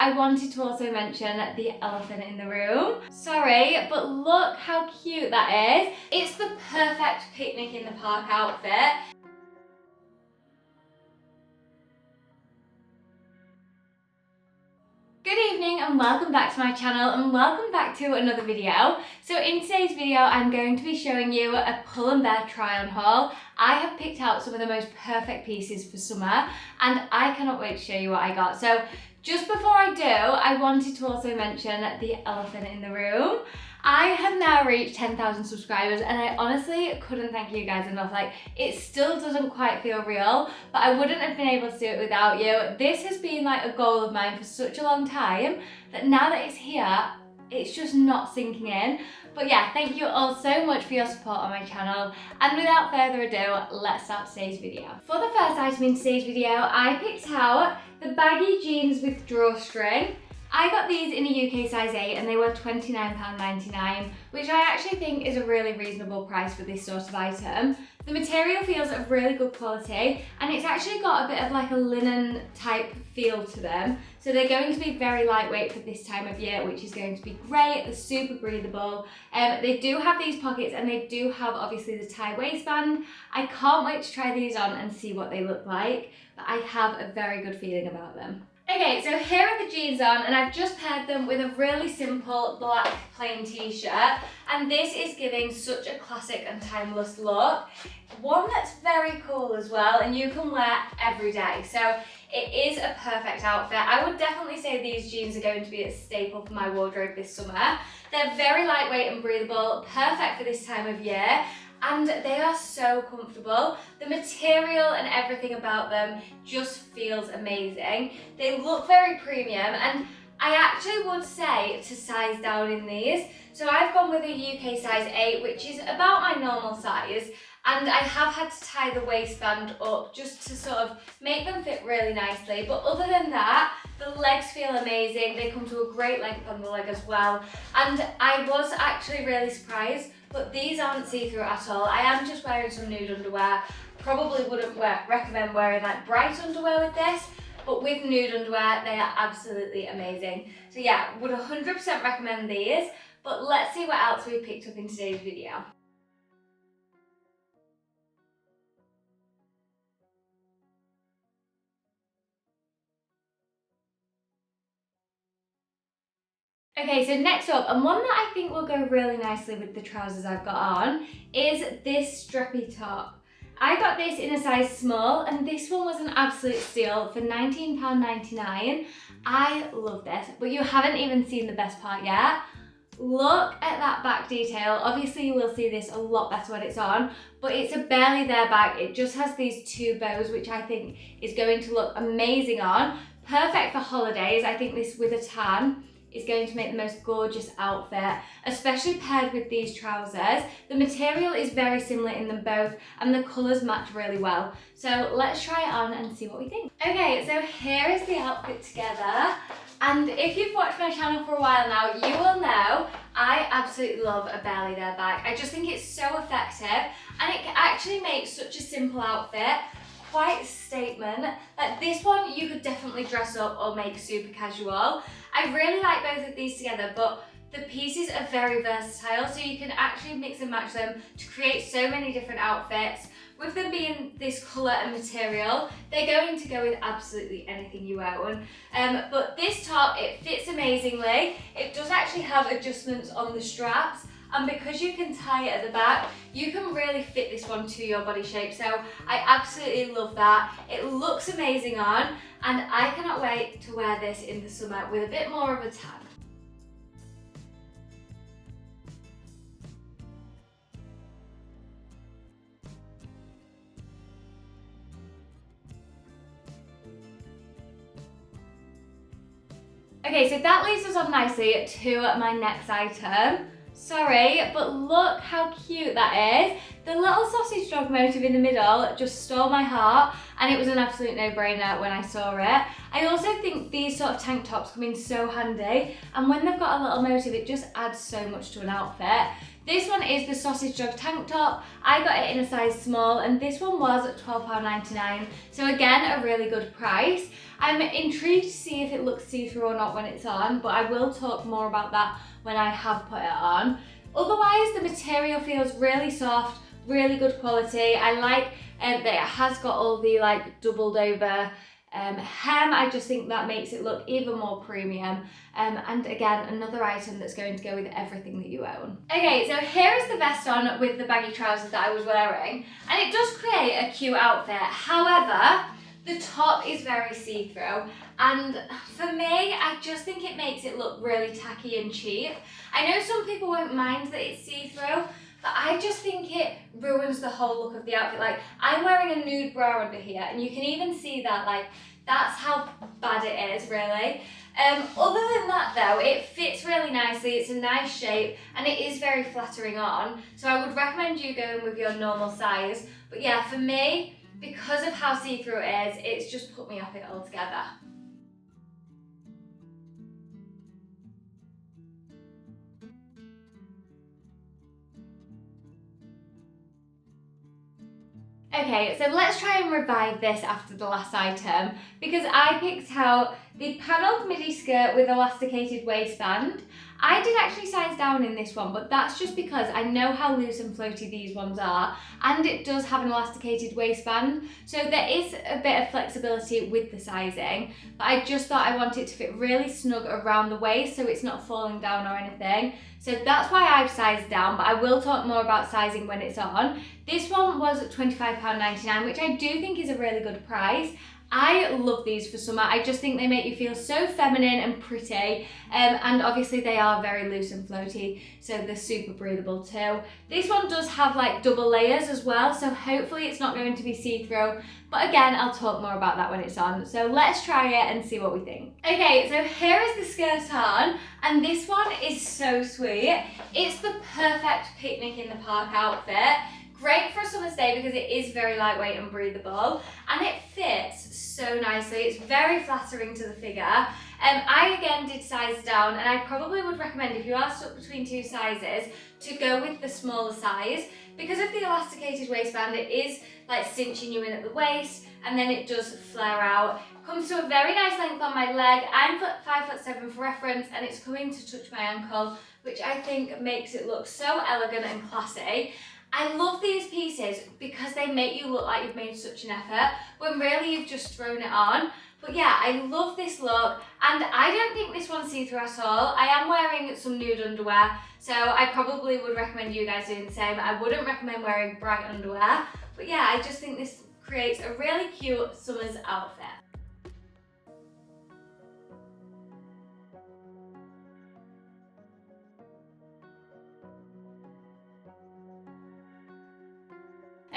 I wanted to also mention the elephant in the room. Sorry, but look how cute that is. It's the perfect picnic in the park outfit. Good evening and welcome back to my channel and welcome back to another video. So in today's video I'm going to be showing you a Pull&Bear try on haul. I have picked out some of the most perfect pieces for summer and I cannot wait to show you what I got. So just before I do, I wanted to also mention the elephant in the room. I have now reached 10,000 subscribers and I honestly couldn't thank you guys enough. Like, it still doesn't quite feel real, but I wouldn't have been able to do it without you. This has been like a goal of mine for such a long time that now that it's here, it's just not sinking in. But yeah, thank you all so much for your support on my channel. And without further ado, let's start today's video. For the first item in today's video, I picked out the baggy jeans with drawstring. I got these in a UK size 8 and they were £29.99, which I actually think is a really reasonable price for this sort of item. The material feels of really good quality and it's actually got a bit of like a linen type feel to them. So they're going to be very lightweight for this time of year, which is going to be great. They're super breathable. They do have these pockets and they do have obviously the tie waistband. I can't wait to try these on and see what they look like, but I have a very good feeling about them. Okay, so here are the jeans on and I've just paired them with a really simple black plain t-shirt, and this is giving such a classic and timeless look. One that's very cool as well and you can wear every day. So it is a perfect outfit. I would definitely say these jeans are going to be a staple for my wardrobe this summer. They're very lightweight and breathable, perfect for this time of year. And they are so comfortable. The material and everything about them just feels amazing. They look very premium and I actually would say to size down in these. So I've gone with a UK size 8, which is about my normal size. And I have had to tie the waistband up just to sort of make them fit really nicely. But other than that, the legs feel amazing. They come to a great length on the leg as well. And I was actually really surprised, but these aren't see-through at all. I am just wearing some nude underwear. Probably wouldn't recommend wearing like bright underwear with this, but with nude underwear, they are absolutely amazing. So yeah, would 100% recommend these, but let's see what else we picked up in today's video. Okay, so next up, and one that I think will go really nicely with the trousers I've got on, is this strappy top. I got this in a size small, and this one was an absolute steal for £19.99. I love this, but you haven't even seen the best part yet. Look at that back detail. Obviously you will see this a lot better when it's on, but it's a barely there back. It just has these two bows, which I think is going to look amazing on. Perfect for holidays. I think this with a tan is going to make the most gorgeous outfit, especially paired with these trousers. The material is very similar in them both and the colours match really well. So let's try it on and see what we think. Okay, so here is the outfit together. And if you've watched my channel for a while now, you will know I absolutely love a barely there bag. I just think it's so effective and it actually makes such a simple outfit quite a statement. Like this one you could definitely dress up or make super casual. I really like both of these together, but the pieces are very versatile, so you can actually mix and match them to create so many different outfits. With them being this colour and material, they're going to go with absolutely anything you own. But this top, it fits amazingly. It does actually have adjustments on the straps, and because you can tie it at the back, you can really fit this one to your body shape. So I absolutely love that. It looks amazing on, and I cannot wait to wear this in the summer with a bit more of a tan. Okay, so that leads us on nicely to my next item. Sorry, but look how cute that is. the little sausage dog motif in the middle just stole my heart, and it was an absolute no-brainer when I saw it. I also think these sort of tank tops come in so handy, and when they've got a little motif, it just adds so much to an outfit. This one is the sausage dog tank top. I got it in a size small, and this one was at £12.99. So again, a really good price. I'm intrigued to see if it looks see-through or not when it's on, but I will talk more about that when I have put it on. Otherwise, the material feels really soft, really good quality. I like that it has got all the like doubled over hem. I just think that makes it look even more premium. And again, another item that's going to go with everything that you own. Okay, so here is the vest on with the baggy trousers that I was wearing, and it does create a cute outfit. However, the top is very see-through, and for me, I just think it makes it look really tacky and cheap. I know some people won't mind that it's see-through, but I just think it ruins the whole look of the outfit. Like, I'm wearing a nude bra under here, and you can even see that, like, that's how bad it is, really. Other than that though, it fits really nicely, it's a nice shape, and it is very flattering on, so I would recommend you going with your normal size. But yeah, for me, because of how see-through it is, it's just put me off it altogether. Okay, so let's try and revive this after the last item, because I picked out the panelled midi skirt with elasticated waistband. I did actually size down in this one, but that's just because I know how loose and floaty these ones are, and it does have an elasticated waistband, so there is a bit of flexibility with the sizing, but I just thought I want it to fit really snug around the waist so it's not falling down or anything. So that's why I've sized down, but I will talk more about sizing when it's on. This one was £25.99, which I do think is a really good price. I love these for summer. I just think they make you feel so feminine and pretty, and obviously they are very loose and floaty, so they're super breathable too. This one does have like double layers as well, so hopefully it's not going to be see-through, but again, I'll talk more about that when it's on. So let's try it and see what we think. Okay, so here is the skirt on, and this one is so sweet. It's the perfect picnic in the park outfit. Great for a summer's day because it is very lightweight and breathable, and it fits so nicely. It's very flattering to the figure. I again did size down, and I probably would recommend, if you are stuck between two sizes, to go with the smaller size. Because of the elasticated waistband, it is like cinching you in at the waist, and then it does flare out. Comes to a very nice length on my leg. I'm 5'7" for reference, and it's coming to touch my ankle, which I think makes it look so elegant and classy. I love these pieces because they make you look like you've made such an effort when really you've just thrown it on. But yeah, I love this look, and I don't think this one's see-through at all. I am wearing some nude underwear, so I probably would recommend you guys doing the same. I wouldn't recommend wearing bright underwear, but yeah, I just think this creates a really cute summer's outfit.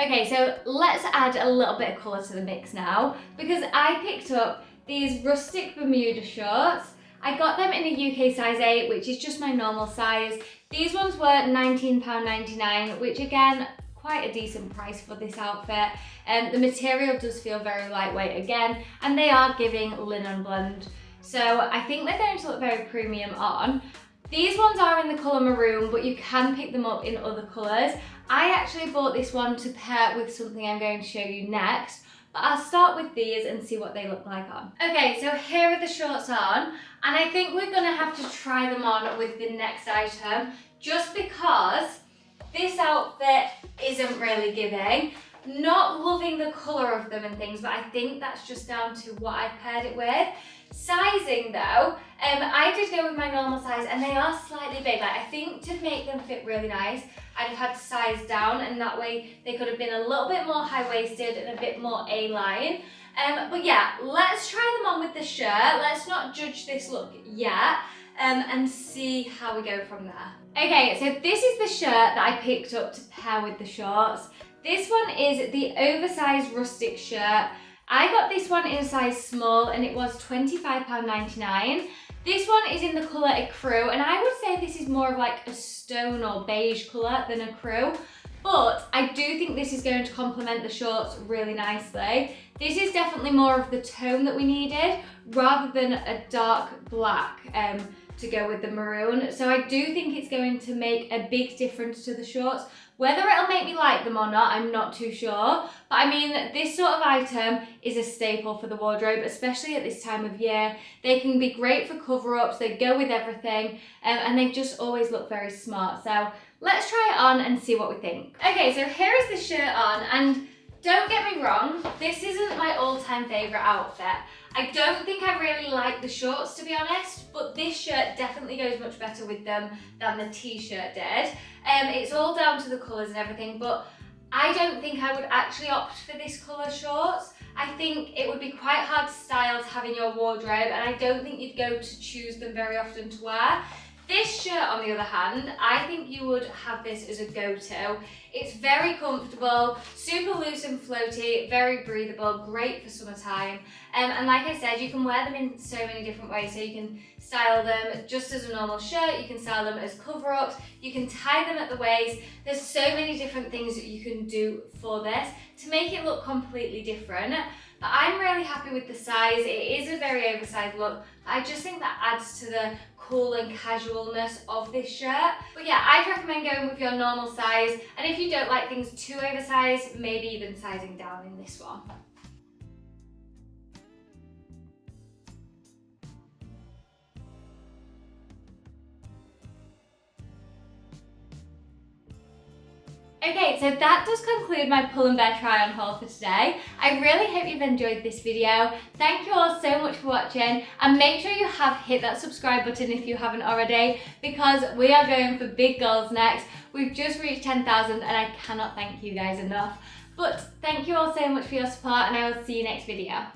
Okay, so let's add a little bit of colour to the mix now, because I picked up these rustic Bermuda shorts. I got them in a UK size 8, which is just my normal size. These ones were £19.99, which again, quite a decent price for this outfit. The material does feel very lightweight again, and they are giving linen blend. So I think they're going to look very premium on. These ones are in the colour maroon, but you can pick them up in other colours. I actually bought this one to pair with something I'm going to show you next, but I'll start with these and see what they look like on. Okay, so here are the shorts on, and I think we're gonna have to try them on with the next item, just because this outfit isn't really giving. Not loving the colour of them and things, but I think that's just down to what I've paired it with. Sizing though, I did go with my normal size, and they are slightly big. Like, I think to make them fit really nice, I'd have had to size down, and that way they could have been a little bit more high-waisted and a bit more A-line. But yeah, let's try them on with the shirt. Let's not judge this look yet, and see how we go from there. Okay, so this is the shirt that I picked up to pair with the shorts. This one is the oversized rustic shirt. I got this one in a size small, and it was £25.99. This one is in the colour ecru, and I would say this is more of like a stone or beige colour than ecru. But I do think this is going to complement the shorts really nicely. This is definitely more of the tone that we needed rather than a dark black to go with the maroon. So I do think it's going to make a big difference to the shorts. Whether it'll make me like them or not, I'm not too sure. But I mean, this sort of item is a staple for the wardrobe, especially at this time of year. They can be great for cover-ups, they go with everything, and they just always look very smart. So let's try it on and see what we think. Okay, so here is the shirt on, and don't get me wrong, this isn't my all-time favourite outfit. I don't think I really like the shorts, to be honest, but this shirt definitely goes much better with them than the t-shirt did. It's all down to the colours and everything, but I don't think I would actually opt for this colour shorts. I think it would be quite hard to style to have in your wardrobe, and I don't think you'd go to choose them very often to wear. This shirt, on the other hand, I think you would have this as a go-to. It's very comfortable, super loose and floaty, very breathable, great for summertime. And like I said, you can wear them in so many different ways. So you can style them just as a normal shirt, you can style them as cover-ups, you can tie them at the waist. There's so many different things that you can do for this to make it look completely different. But I'm really happy with the size. It is a very oversized look. I just think that adds to the cool and casualness of this shirt. But yeah, I'd recommend going with your normal size. And if you don't like things too oversized, maybe even sizing down in this one. Okay, so that does conclude my Pull&Bear try on haul for today. I really hope you've enjoyed this video. Thank you all so much for watching, and make sure you have hit that subscribe button if you haven't already, because we are going for big goals next. We've just reached 10,000 and I cannot thank you guys enough. But thank you all so much for your support, and I will see you next video.